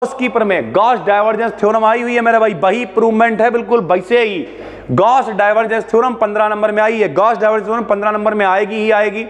Gauss keeper में Gauss divergence theorem आई हुई है मेरे भाई, वही प्रूवमेंट है बिल्कुल वैसे ही। गॉस डाइवर्जेंस थ्योरम 15 नंबर में आई है, गॉस डाइवर्जेंस थ्योरम 15 नंबर में आएगी ही आएगी।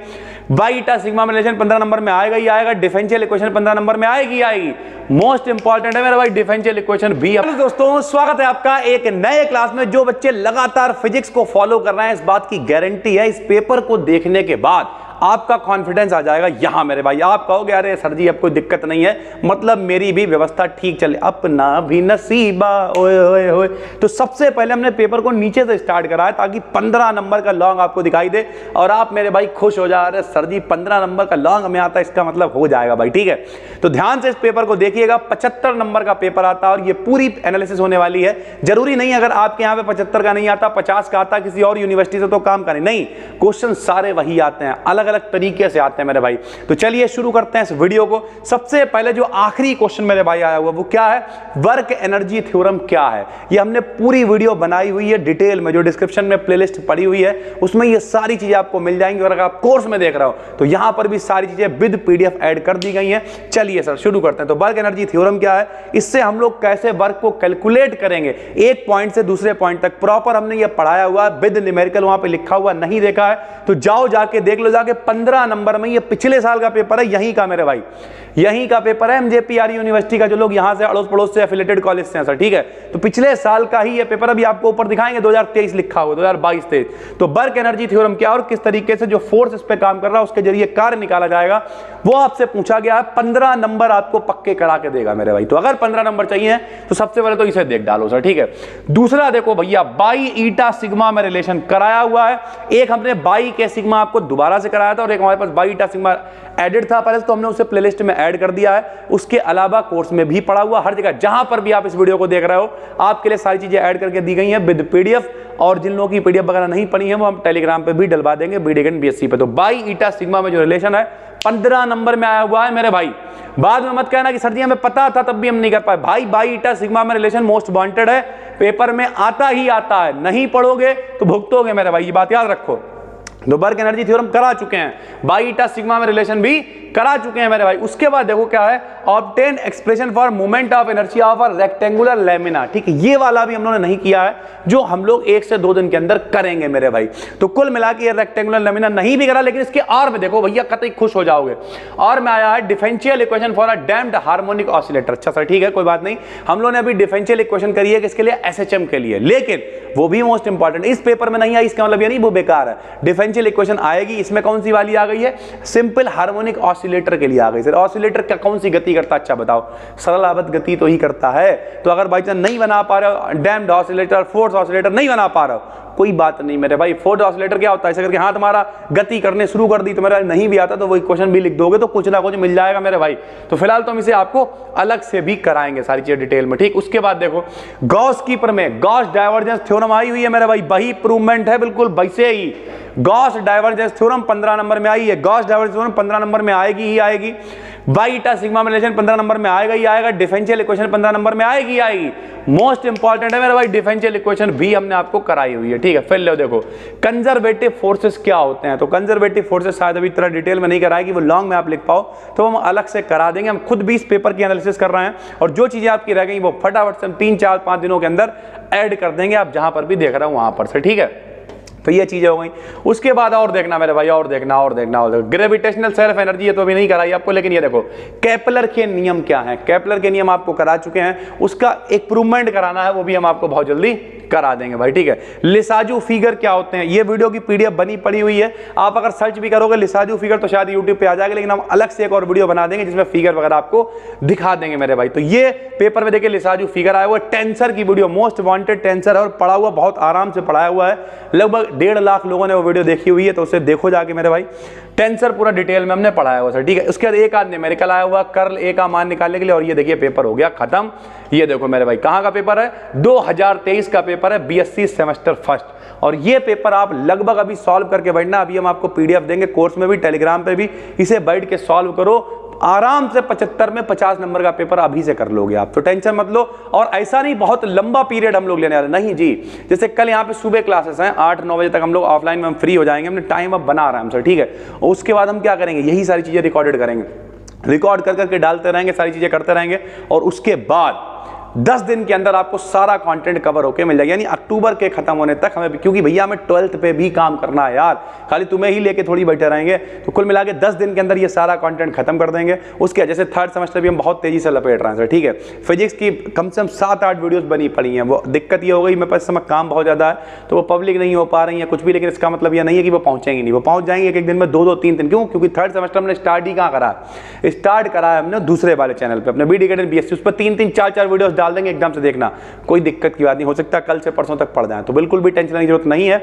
बाईटा सिग्मा में रिलेशन 15 नंबर में आएगा ही आएगा। डिफरेंशियल इक्वेशन 15 नंबर में आएगी ही आएगी। मोस्ट इंपॉर्टेंट है मेरे भाई डिफरेंशियल इक्वेशन भी। दोस्तों स्वागत है आपका एक नए क्लास में। जो बच्चे लगातार फिजिक्स को फॉलो कर रहे हैं, इस बात की गारंटी है इस पेपर को देखने के बाद आपका कॉन्फिडेंस आ जाएगा यहां मेरे भाई। आप कहोगे अरे सर जी अब कोई दिक्कत नहीं है, मतलब मेरी भी व्यवस्था ठीक चले, अपना भी नसीबा ओए ओए ओए। तो सबसे पहले हमने पेपर को नीचे से स्टार्ट कराया ताकि 15 नंबर का लॉन्ग आपको दिखाई दे और आप मेरे भाई खुश हो जा रहे सर जी 15 नंबर का लॉन्ग हमें आता है, इसका मतलब हो जाएगा भाई। ठीक है, तो ध्यान से इस पेपर को देखिएगा। 75 नंबर का पेपर आता है और ये पूरी एनालिसिस होने वाली है। जरूरी नहीं अगर आपके यहाँ पे 75 का नहीं आता, 50 का आता, किसी और यूनिवर्सिटी से तो काम करें, नहीं, क्वेश्चन सारे वही आते हैं, अलग अलग तरीके से आते हैं मेरे भाई। तो चलिए शुरू करते हैं इस वीडियो को। सबसे पहले जो आखिरी क्वेश्चन मेरे भाई आया हुआ वो क्या है, वर्क एनर्जी थ्योरम क्या है। ये हमने पूरी वीडियो बनाई हुई है डिटेल में, जो डिस्क्रिप्शन में प्लेलिस्ट पड़ी हुई है उसमें ये सारी चीजें आपको मिल जाएंगी। और अगर आप कोर्स में देख रहे हो तो यहां पर भी सारी चीजें विद पीडीएफ ऐड कर दी गई हैं। चलिए सर शुरू करते हैं। तो वर्क एनर्जी थ्योरम क्या है, इससे हम लोग कैसे वर्क को कैलकुलेट करेंगे एक पॉइंट से दूसरे पॉइंट तक, प्रॉपर हमने ये पढ़ाया हुआ है विद न्यूमेरिकल, वहां पे लिखा हुआ नहीं देखा है तो जाओ जाके देख लो जाके। 15 नंबर में ये पिछले साल का पेपर है, यहीं का मेरे भाई, यहीं का पेपर है एमजेपीआर यूनिवर्सिटी का, जो लोग यहां से अड़ोस पड़ोस से एफिलेटेड कॉलेज से हैं सर। ठीक है, तो पिछले साल का ही ये पेपर अभी आपको ऊपर दिखाएंगे, 2023 लिखा हुआ 2022-23। तो वर्क एनर्जी थ्योरम क्या और किस तरीके से जो फोर्स इस पे काम कर रहा है उसके जरिए कार्य निकाला जाएगा वो आपसे पूछा गया है। 15 नंबर आपको पक्के करा के देगा मेरे भाई। तो अगर 15 नंबर चाहिए तो सबसे पहले तो इसे देख डालो सर। ठीक है, दूसरा देखो भैया, बाई ईटा सिग्मा में रिलेशन कराया हुआ है। एक हमने बाई के सिग्मा आपको दोबारा से कराया था और एक हमारे पास बाई ईटा सिग्मा एडिट था पहले, तो हमने उसे प्लेलिस्ट में ऐड कर दिया है। उसके अलावा कोर्स में भी पढ़ा हुआ, हर जगह जहां पर भी आप इस वीडियो को देख रहे हो आपके लिए सारी चीजें ऐड करके दी गई हैं विद पीडीएफ। और जिन लोगों की पीडीएफ वगैरह नहीं पढ़ी है वो हम टेलीग्राम पे भी डलवा देंगे बीडीएन बीएससी पे। तो बाई ईटा सिग्मा में जो रिलेशन है 15 नंबर में आया हुआ है मेरे भाई। बाद में मत कहना कि सर जी हमें पता था तब भी हम नहीं कर पाए। भाई बाई ईटा सिग्मा में रिलेशन मोस्ट वांटेड है, पेपर में आता ही आता है, नहीं पढ़ोगे तो भुगतोगे मेरे भाई, ये बात याद रखो। तो वर्क एनर्जी थ्योरम करा चुके हैं, बाई ईटा सिग्मा में रिलेशन भी करा चुके हैं मेरे भाई। उसके बाद देखो क्या है, obtain expression for moment of energy of a rectangular lamina. ठीक है, ये वाला भी हम लोगों ने नहीं किया है, जो हम लोग 1 से 2 दिन के अंदर करेंगे मेरे भाई। तो कुल मिला के ये रेक्टेंगुलर लैमिना नहीं भी करा, लेकिन इसके और में देखो भैया कतई खुश हो जाओगे। और में आया है differential equation for a damped harmonic oscillator. अच्छा सर ठीक है कोई बात नहीं, हम लोगों ने अभी डिफरेंशियल इक्वेशन करी है किसके लिए, एसएचएम के लिए, लेकिन वो भी मोस्ट इंपॉर्टेंट इस पेपर में नहीं आई, इसका मतलब ये नहीं वो बेकार है। डिफरेंशियल इक्वेशन आएगी, इसमें कौन सी वाली आ गई है, सिंपल हार्मोनिक ऑसिलेटर के लिए आ गई। सर ऑसिलेटर क्या कौन सी गति करता है, अच्छा बताओ, सरल आवत गति तो ही करता है। तो अगर बाई चांस नहीं बना पा रहे हो डैम्प्ड ऑसिलेटर, फोर्स ऑसिलेटर नहीं बना पा रहे हो, कोई बात नहीं मेरे भाई। फोर्स ऑसिलेटर क्या होता है, ऐसे करके हाथ हमारा गति करने शुरू कर दी तो मेरा नहीं भी आता तो वही क्वेश्चन भी लिख दोगे तो कुछ ना कुछ मिल जाएगा मेरे भाई। तो फिलहाल तो हम इसे आपको अलग से भी कराएंगे सारी चीजें डिटेल में। ठीक, उसके बाद देखो गॉस कीपर में गॉस डाइवर्जेंस थ्योरम आई हुई है मेरे भाई, वही प्रूवमेंट है बिल्कुल वैसे ही। गॉस डाइवर्जेंस थ्योरम 15 नंबर में आई है, गॉस डाइवर्जेंस थ्योरम 15 नंबर में आएगी ही आएगी। बाई ईटा सिग्मा में रिलेशन 15 नंबर में आएगा ही आएगा। डिफरेंशियल इक्वेशन 15 नंबर में आएगी ही आएगी। मोस्ट इंपॉर्टेंट है मेरे भाई, डिफरेंशियल इक्वेशन भी हमने आपको कराई हुई है। ठीक है, फिर लो देखो कंजर्वेटिव फोर्सेस क्या होते हैं। तो कंजर्वेटिव फोर्सेस शायद अभी तरह डिटेल में नहीं कराएगी, वो लॉन्ग में आप लिख पाओ तो हम अलग से करा देंगे। हम खुद भी इस पेपर की एनालिसिस कर रहे हैं और जो चीजें आपकी रह गई वो फटाफट से हम 3, 4, 5 दिनों के अंदर ऐड कर देंगे, आप जहां पर भी देख रहे हो वहां पर से। ठीक है, तो ये चीजें हो गई। उसके बाद और देखना मेरे भाई, और देखना ग्रेविटेशनल सेल्फ एनर्जी, ये तो अभी नहीं कराई आपको, लेकिन ये देखो केपलर के नियम क्या हैं। केपलर के नियम आपको करा चुके हैं, उसका एक प्रूवमेंट कराना है, वो भी हम आपको बहुत जल्दी करा देंगे भाई। ठीक है, लिसाजू फिगर क्या होते हैं, ये वीडियो की पीडीएफ बनी पड़ी हुई है, आप अगर सर्च भी करोगे लिसाजू फिगर तो शायद यूट्यूब पे आ जाएगा, लेकिन हम अलग से एक और वीडियो बना देंगे जिसमें फिगर वगैरह आपको दिखा देंगे मेरे भाई। तो ये पेपर में देखिए लिसाजू फिगर आया हुआ, टेंसर की वीडियो, मोस्ट वांटेड टेंसर है और पढ़ा हुआ, बहुत आराम से पढ़ाया हुआ है। लगभग 1.5 लाख लोगों ने वो वीडियो देखी हुई है, तो उसे देखो जाके मेरे भाई। टेंसर पूरा डिटेल में हमने पढ़ाया हुआ सर। ठीक है, उसके बाद एक आध न्यूमेरिकल आया हुआ कर्ल ए का मान निकालने के लिए, और ये देखिए पेपर हो गया खत्म। ये देखो मेरे भाई कहां का पेपर है, 2023 का पेपर है, बीएससी सेमेस्टर फर्स्ट। और ये पेपर आप लगभग अभी सॉल्व करके बैठना, अभी हम आपको पीडीएफ देंगे कोर्स में भी, टेलीग्राम पे भी, इसे बैठ के सॉल्व करो आराम से। 75 में 50 नंबर का पेपर अभी से कर लोगे आप, तो टेंशन मत लो। और ऐसा नहीं बहुत लंबा पीरियड हम लोग लेने वाले, नहीं जी। जैसे कल यहाँ पे सुबह क्लासेस हैं 8-9 बजे तक, हम लोग ऑफलाइन में हम फ्री हो जाएंगे, हमने टाइम अब बना रहा है हम सर। ठीक है, उसके बाद हम क्या करेंगे, यही सारी चीजें रिकॉर्डेड करेंगे। रिकॉर्ड कर करके डालते रहेंगे, सारी चीजें करते रहेंगे, और उसके बाद 10 दिन के अंदर आपको सारा कंटेंट कवर होके मिल जाएगा, यानी अक्टूबर के खत्म होने तक हमें, क्योंकि भैया हमें 12th पे भी काम करना है यार, खाली तुम्हें ही लेके थोड़ी बैठे रहेंगे। तो कुल मिला के 10 दिन के अंदर ये सारा कंटेंट खत्म कर देंगे। उसके जैसे थर्ड सेमेस्टर भी हम बहुत तेजी से लपेट रहे हैं सर, ठीक है। फिजिक्स की कम से कम 7-8 वीडियोस बनी पड़ी हैं। वो दिक्कत ये हो गई, मेरे पास समय काम बहुत ज़्यादा है, तो वो पब्लिक नहीं हो पा रही है कुछ भी, लेकिन इसका मतलब ये नहीं है कि वो पहुंचेंगी नहीं, वो पहुंच जाएंगे एक दिन में, 2-2 3 क्यों? क्योंकि थर्ड सेमेस्टर हमने स्टार्ट ही कहाँ करा, स्टार्ट करा है हमने दूसरे वाले चैनल पर, अपने BD Academy BSc, उस पर 3-3 4-4 वीडियोस डाल देंगे एकदम से, देखना कोई दिक्कत की बात नहीं। हो सकता है कल से परसों तक पढ़ जाए, तो बिल्कुल भी टेंशन की जरूरत नहीं है।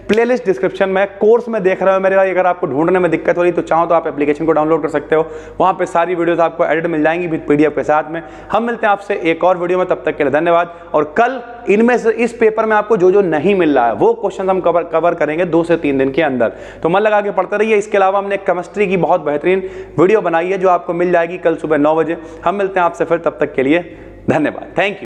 प्लेलिस्ट डिस्क्रिप्शन में, कोर्स में देख रहे हो मेरे भाई, अगर आपको ढूंढने में दिक्कत हो रही तो चाहो तो आप एप्लीकेशन को डाउनलोड कर सकते हो, वहां पे सारी वीडियोस आपको एडिट मिल जाएंगी विद PDF के साथ में। हम मिलते हैं आपसे एक और वीडियो में, तब तक के लिए धन्यवाद। और कल इनमें से इस पेपर में आपको जो जो नहीं मिल रहा है वो क्वेश्चन हम कवर करेंगे 2 से 3 दिन के अंदर, तो मन लगा के पढ़ते रहिए। इसके अलावा हमने केमिस्ट्री की बहुत बेहतरीन वीडियो बनाई है जो आपको मिल जाएगी कल सुबह 9 बजे। हम मिलते हैं आपसे फिर, तब तक के लिए धन्यवाद, थैंक यू।